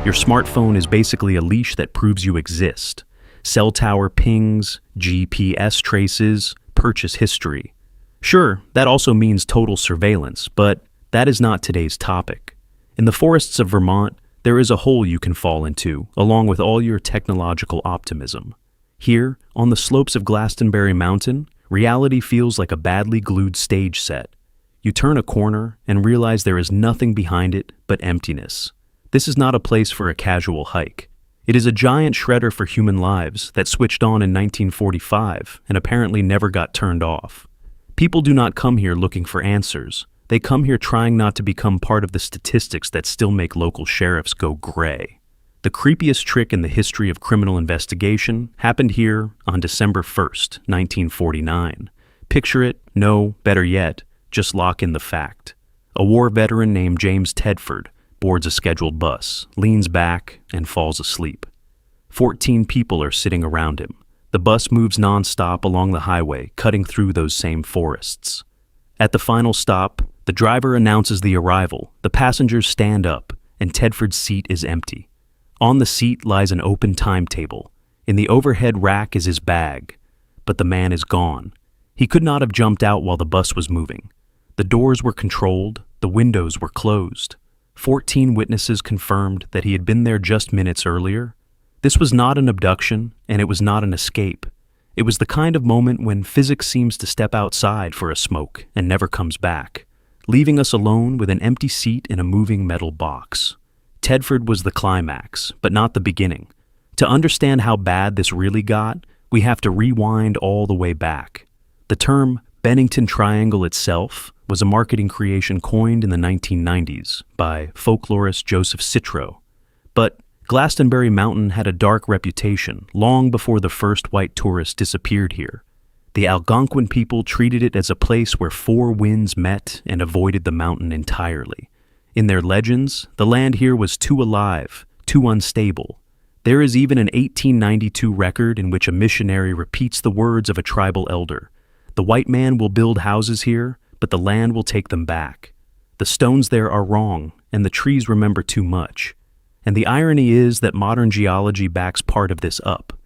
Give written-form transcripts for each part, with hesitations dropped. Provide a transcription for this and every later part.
Your smartphone is basically a leash that proves you exist. Cell tower pings, GPS traces, purchase history. Sure, that also means total surveillance, but that is not today's topic. In the forests of Vermont, there is a hole you can fall into, along with all your technological optimism. Here, on the slopes of Glastenbury Mountain, reality feels like a badly glued stage set. You turn a corner and realize there is nothing behind it but emptiness. This is not a place for a casual hike. It is a giant shredder for human lives that switched on in 1945 and apparently never got turned off. People do not come here looking for answers. They come here trying not to become part of the statistics that still make local sheriffs go gray. The creepiest trick in the history of criminal investigation happened here on December 1st, 1949. Picture it, no, better yet, just lock in the fact. A war veteran named James Tedford boards a scheduled bus, leans back, and falls asleep. 14 people are sitting around him. The bus moves nonstop along the highway, cutting through those same forests. At the final stop, the driver announces the arrival, the passengers stand up, and Tedford's seat is empty. On the seat lies an open timetable. In the overhead rack is his bag. But the man is gone. He could not have jumped out while the bus was moving. The doors were controlled, the windows were closed. 14 witnesses confirmed that he had been there just minutes earlier. This was not an abduction, and it was not an escape. It was the kind of moment when physics seems to step outside for a smoke and never comes back, leaving us alone with an empty seat in a moving metal box. Tedford was the climax, but not the beginning. To understand how bad this really got, we have to rewind all the way back. The term Bennington Triangle itself was a marketing creation coined in the 1990s by folklorist Joseph Citro. But Glastenbury Mountain had a dark reputation long before the first white tourists disappeared here. The Algonquin people treated it as a place where four winds met and avoided the mountain entirely. In their legends, the land here was too alive, too unstable. There is even an 1892 record in which a missionary repeats the words of a tribal elder. The white man will build houses here, but the land will take them back. The stones there are wrong, and the trees remember too much. And the irony is that modern geology backs part of this up.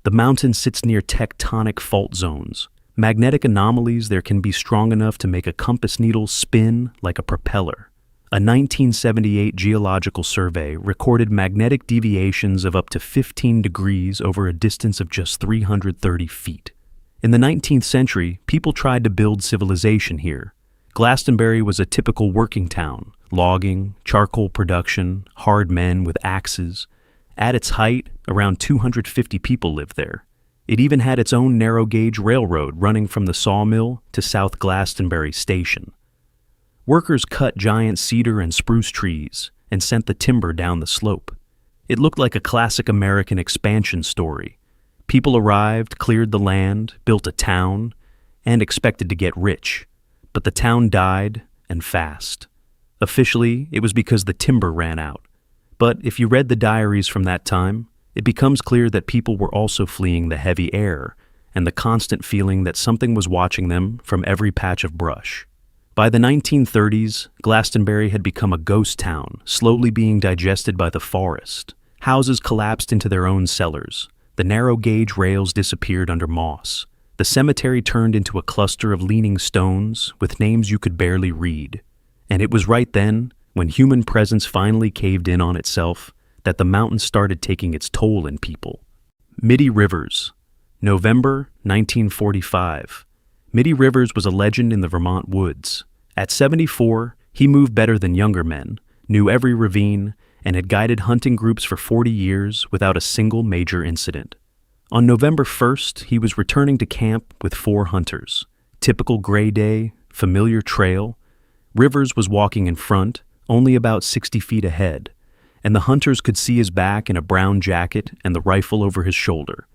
The mountain sits near tectonic fault zones, magnetic anomalies there can be strong enough to make a compass needle spin like a propeller. A 1978 geological survey recorded magnetic deviations of up to 15 degrees over a distance of just 330 feet. In the 19th century, people tried to build civilization here. Glastenbury was a typical working town. Logging, charcoal production, hard men with axes. At its height, around 250 people lived there. It even had its own narrow-gauge railroad running from the sawmill to South Glastenbury Station. Workers cut giant cedar and spruce trees and sent the timber down the slope. It looked like a classic American expansion story. People arrived, cleared the land, built a town, and expected to get rich. But the town died, and fast. Officially, it was because the timber ran out. But if you read the diaries from that time, it becomes clear that people were also fleeing the heavy air and the constant feeling that something was watching them from every patch of brush. By the 1930s, Glastenbury had become a ghost town, slowly being digested by the forest. Houses collapsed into their own cellars. The narrow-gauge rails disappeared under moss. The cemetery turned into a cluster of leaning stones with names you could barely read. And it was right then, when human presence finally caved in on itself, that the mountain started taking its toll in people. Mitty Rivers, November 1945. Mitty Rivers was a legend in the Vermont woods. At 74, he moved better than younger men, knew every ravine, and had guided hunting groups for 40 years without a single major incident. On November 1st, he was returning to camp with 4 hunters. Typical gray day, familiar trail. Rivers was walking in front, only about 60 feet ahead, and the hunters could see his back in a brown jacket and the rifle over his shoulder.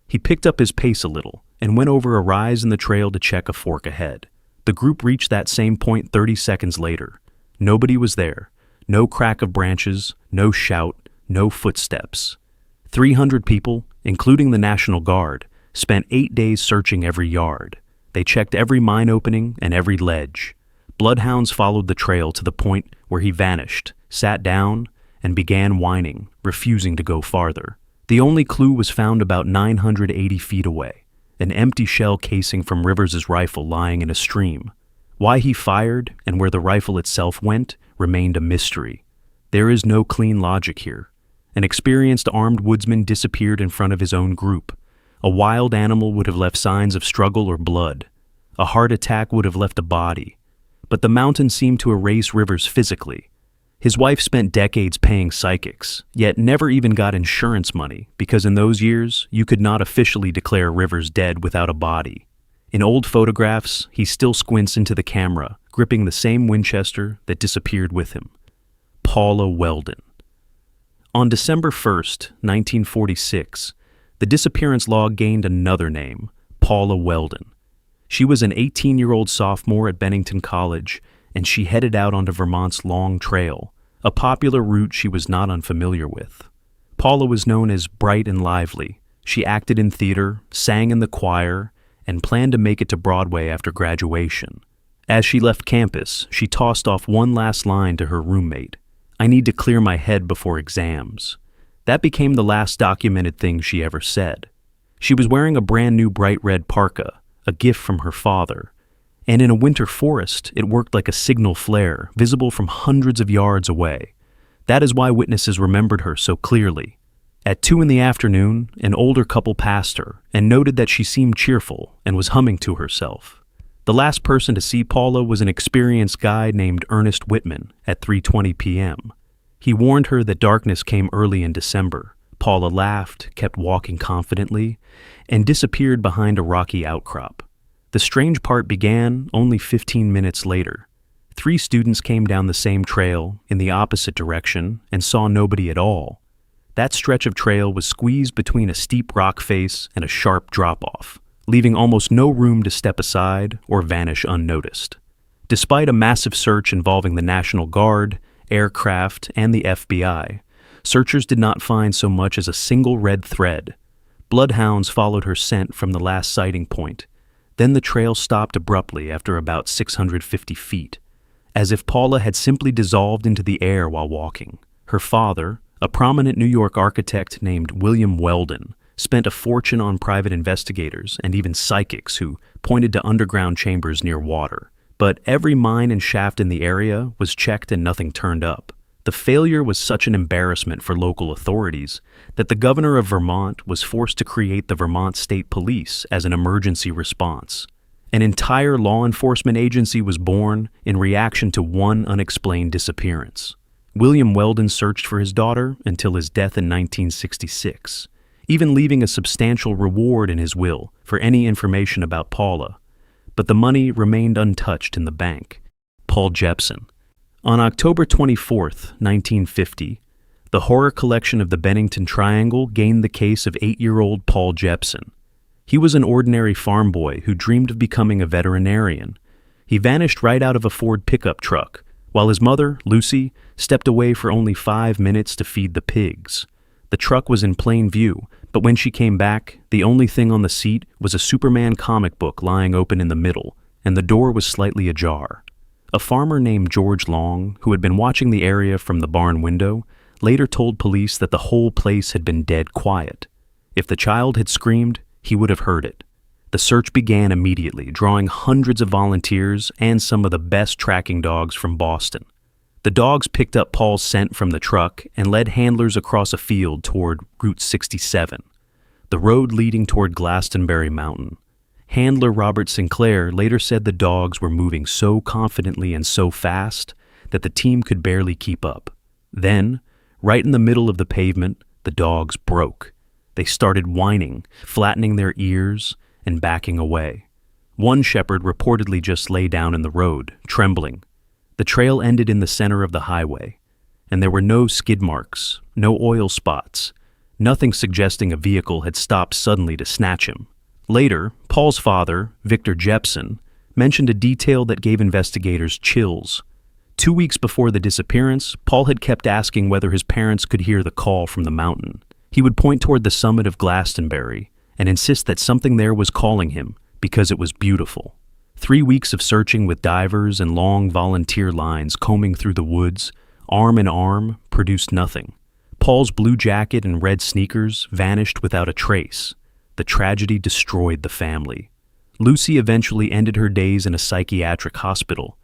He picked up his pace a little and went over a rise in the trail to check a fork ahead. The group reached that same point 30 seconds later. Nobody was there. No crack of branches, no shout, no footsteps. 300 people, including the National Guard, spent 8 days searching every yard. They checked every mine opening and every ledge. Bloodhounds followed the trail to the point where he vanished, sat down, and began whining, refusing to go farther. The only clue was found about 980 feet away, an empty shell casing from Rivers' rifle lying in a stream. Why he fired and where the rifle itself went remained a mystery. There is no clean logic here. An experienced armed woodsman disappeared in front of his own group. A wild animal would have left signs of struggle or blood. A heart attack would have left a body. But the mountain seemed to erase Rivers physically. His wife spent decades paying psychics, yet never even got insurance money because in those years, you could not officially declare Rivers dead without a body. In old photographs, he still squints into the camera, gripping the same Winchester that disappeared with him. Paula Weldon. On December 1st, 1946, the disappearance log gained another name, Paula Weldon. She was an 18-year-old sophomore at Bennington College, and she headed out onto Vermont's Long Trail, a popular route she was not unfamiliar with. Paula was known as bright and lively. She acted in theater, sang in the choir, and planned to make it to Broadway after graduation. As she left campus, she tossed off one last line to her roommate, "I need to clear my head before exams." That became the last documented thing she ever said. She was wearing a brand new bright red parka, a gift from her father, and in a winter forest, it worked like a signal flare, visible from hundreds of yards away. That is why witnesses remembered her so clearly. At 2 in the afternoon, an older couple passed her and noted that she seemed cheerful and was humming to herself. The last person to see Paula was an experienced guide named Ernest Whitman at 3:20 p.m. He warned her that darkness came early in December. Paula laughed, kept walking confidently, and disappeared behind a rocky outcrop. The strange part began only 15 minutes later. 3 students came down the same trail in the opposite direction and saw nobody at all. That stretch of trail was squeezed between a steep rock face and a sharp drop-off, leaving almost no room to step aside or vanish unnoticed. Despite a massive search involving the National Guard, aircraft, and the FBI, searchers did not find so much as a single red thread. Bloodhounds followed her scent from the last sighting point. Then the trail stopped abruptly after about 650 feet, as if Paula had simply dissolved into the air while walking. Her father, a prominent New York architect named William Weldon, spent a fortune on private investigators and even psychics who pointed to underground chambers near water. But every mine and shaft in the area was checked and nothing turned up. The failure was such an embarrassment for local authorities that the governor of Vermont was forced to create the Vermont State Police as an emergency response. An entire law enforcement agency was born in reaction to one unexplained disappearance. William Weldon searched for his daughter until his death in 1966, even leaving a substantial reward in his will for any information about Paula. But the money remained untouched in the bank. Paul Jepson. On October 24, 1950, the horror collection of the Bennington Triangle gained the case of 8-year-old Paul Jepson. He was an ordinary farm boy who dreamed of becoming a veterinarian. He vanished right out of a Ford pickup truck, while his mother, Lucy, stepped away for only 5 minutes to feed the pigs. The truck was in plain view, but when she came back, the only thing on the seat was a Superman comic book lying open in the middle, and the door was slightly ajar. A farmer named George Long, who had been watching the area from the barn window, later told police that the whole place had been dead quiet. If the child had screamed, he would have heard it. The search began immediately, drawing hundreds of volunteers and some of the best tracking dogs from Boston. The dogs picked up Paul's scent from the truck and led handlers across a field toward Route 67, the road leading toward Glastenbury Mountain. Handler Robert Sinclair later said the dogs were moving so confidently and so fast that the team could barely keep up. Then, right in the middle of the pavement, the dogs broke. They started whining, flattening their ears, and backing away. One shepherd reportedly just lay down in the road, trembling. The trail ended in the center of the highway, and there were no skid marks, no oil spots, nothing suggesting a vehicle had stopped suddenly to snatch him. Later, Paul's father, Victor Jepson, mentioned a detail that gave investigators chills. 2 weeks before the disappearance, Paul had kept asking whether his parents could hear the call from the mountain. He would point toward the summit of Glastenbury and insist that something there was calling him because it was beautiful. 3 weeks of searching with divers and long volunteer lines combing through the woods arm in arm, produced nothing. Paul's blue jacket and red sneakers vanished without a trace. The tragedy destroyed the family. Lucy eventually ended her days in a psychiatric hospital,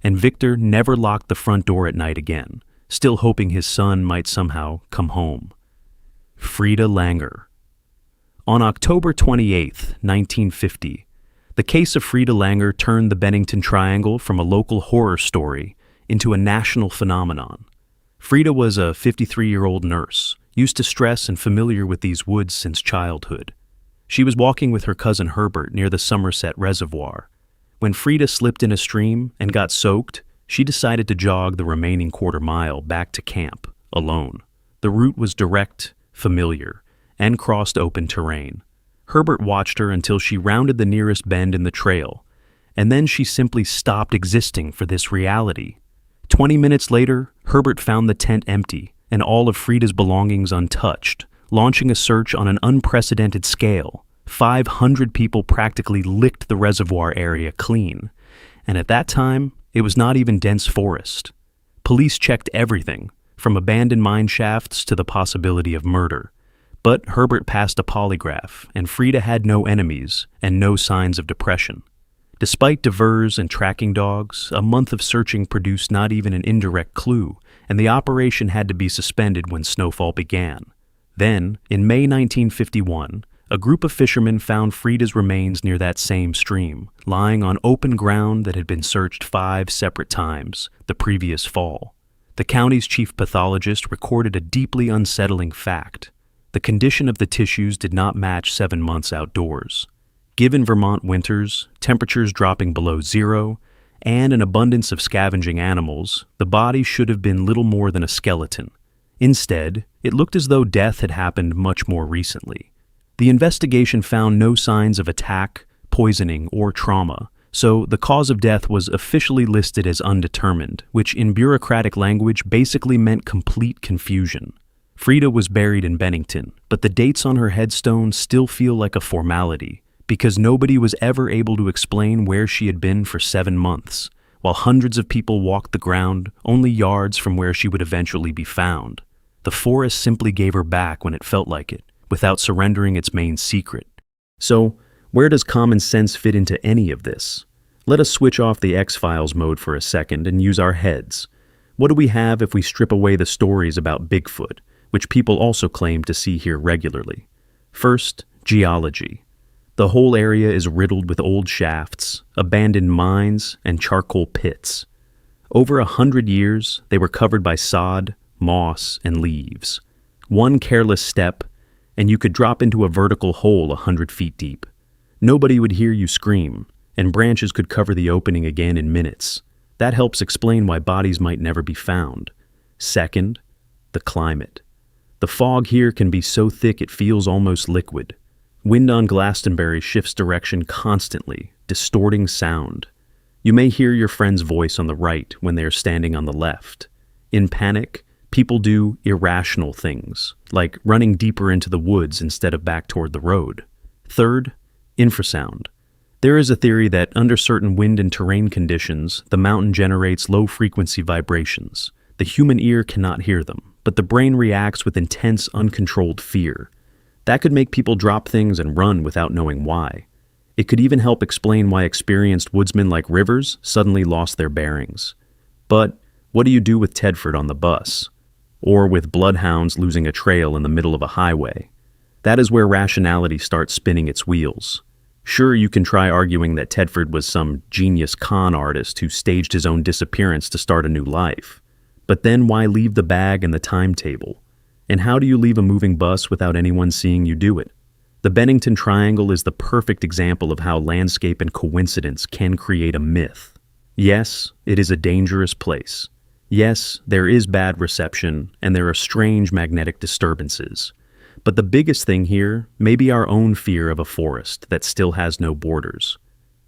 and Victor never locked the front door at night again, still hoping his son might somehow come home. Frida Langer. On October 28, 1950, the case of Frida Langer turned the Bennington Triangle from a local horror story into a national phenomenon. Frida was a 53-year-old nurse, used to stress and familiar with these woods since childhood. She was walking with her cousin Herbert near the Somerset Reservoir. When Frida slipped in a stream and got soaked, she decided to jog the remaining quarter-mile back to camp, alone. The route was direct, familiar, and crossed open terrain. Herbert watched her until she rounded the nearest bend in the trail, and then she simply stopped existing for this reality. 20 minutes later, Herbert found the tent empty and all of Frida's belongings untouched, launching a search on an unprecedented scale. 500 people practically licked the reservoir area clean, and at that time, it was not even dense forest. Police checked everything, from abandoned mine shafts to the possibility of murder. But Herbert passed a polygraph, and Frida had no enemies and no signs of depression. Despite divers and tracking dogs, a month of searching produced not even an indirect clue, and the operation had to be suspended when snowfall began. Then, in May 1951, a group of fishermen found Frida's remains near that same stream, lying on open ground that had been searched 5 separate times the previous fall. The county's chief pathologist recorded a deeply unsettling fact. The condition of the tissues did not match 7 months outdoors. Given Vermont winters, temperatures dropping below zero, and an abundance of scavenging animals, the body should have been little more than a skeleton. Instead, it looked as though death had happened much more recently. The investigation found no signs of attack, poisoning, or trauma, so the cause of death was officially listed as undetermined, which in bureaucratic language basically meant complete confusion. Frida was buried in Bennington, but the dates on her headstone still feel like a formality, because nobody was ever able to explain where she had been for 7 months, while hundreds of people walked the ground only yards from where she would eventually be found. The forest simply gave her back when it felt like it, without surrendering its main secret. So, where does common sense fit into any of this? Let us switch off the X-Files mode for a second and use our heads. What do we have if we strip away the stories about Bigfoot, which people also claim to see here regularly? First, geology. The whole area is riddled with old shafts, abandoned mines, and charcoal pits. Over 100 years, they were covered by sod, moss, and leaves. One careless step, and you could drop into a vertical hole 100 feet deep. Nobody would hear you scream, and branches could cover the opening again in minutes. That helps explain why bodies might never be found. Second, the climate. The fog here can be so thick it feels almost liquid. Wind on Glastenbury shifts direction constantly, distorting sound. You may hear your friend's voice on the right when they are standing on the left. In panic, people do irrational things, like running deeper into the woods instead of back toward the road. Third, infrasound. There is a theory that under certain wind and terrain conditions, the mountain generates low-frequency vibrations. The human ear cannot hear them, but the brain reacts with intense, uncontrolled fear. That could make people drop things and run without knowing why. It could even help explain why experienced woodsmen like Rivers suddenly lost their bearings. But what do you do with Tedford on the bus? Or with bloodhounds losing a trail in the middle of a highway? That is where rationality starts spinning its wheels. Sure, you can try arguing that Tedford was some genius con artist who staged his own disappearance to start a new life. But then why leave the bag and the timetable? And how do you leave a moving bus without anyone seeing you do it? The Bennington Triangle is the perfect example of how landscape and coincidence can create a myth. Yes, it is a dangerous place. Yes, there is bad reception, and there are strange magnetic disturbances. But the biggest thing here may be our own fear of a forest that still has no borders.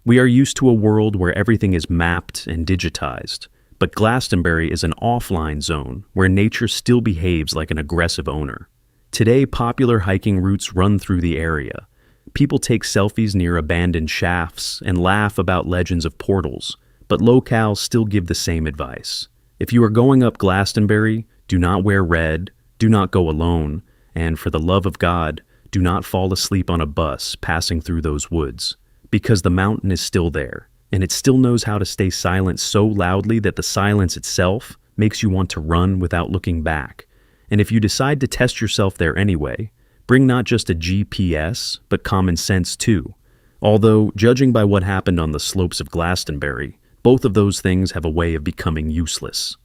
We are used to a world where everything is mapped and digitized, but Glastenbury is an offline zone where nature still behaves like an aggressive owner. Today, popular hiking routes run through the area. People take selfies near abandoned shafts and laugh about legends of portals, but locals still give the same advice. If you are going up Glastenbury, do not wear red, do not go alone, and for the love of God, do not fall asleep on a bus passing through those woods, because the mountain is still there, and it still knows how to stay silent so loudly that the silence itself makes you want to run without looking back. And if you decide to test yourself there anyway, bring not just a GPS, but common sense too. Although, judging by what happened on the slopes of Glastonbury, both of those things have a way of becoming useless.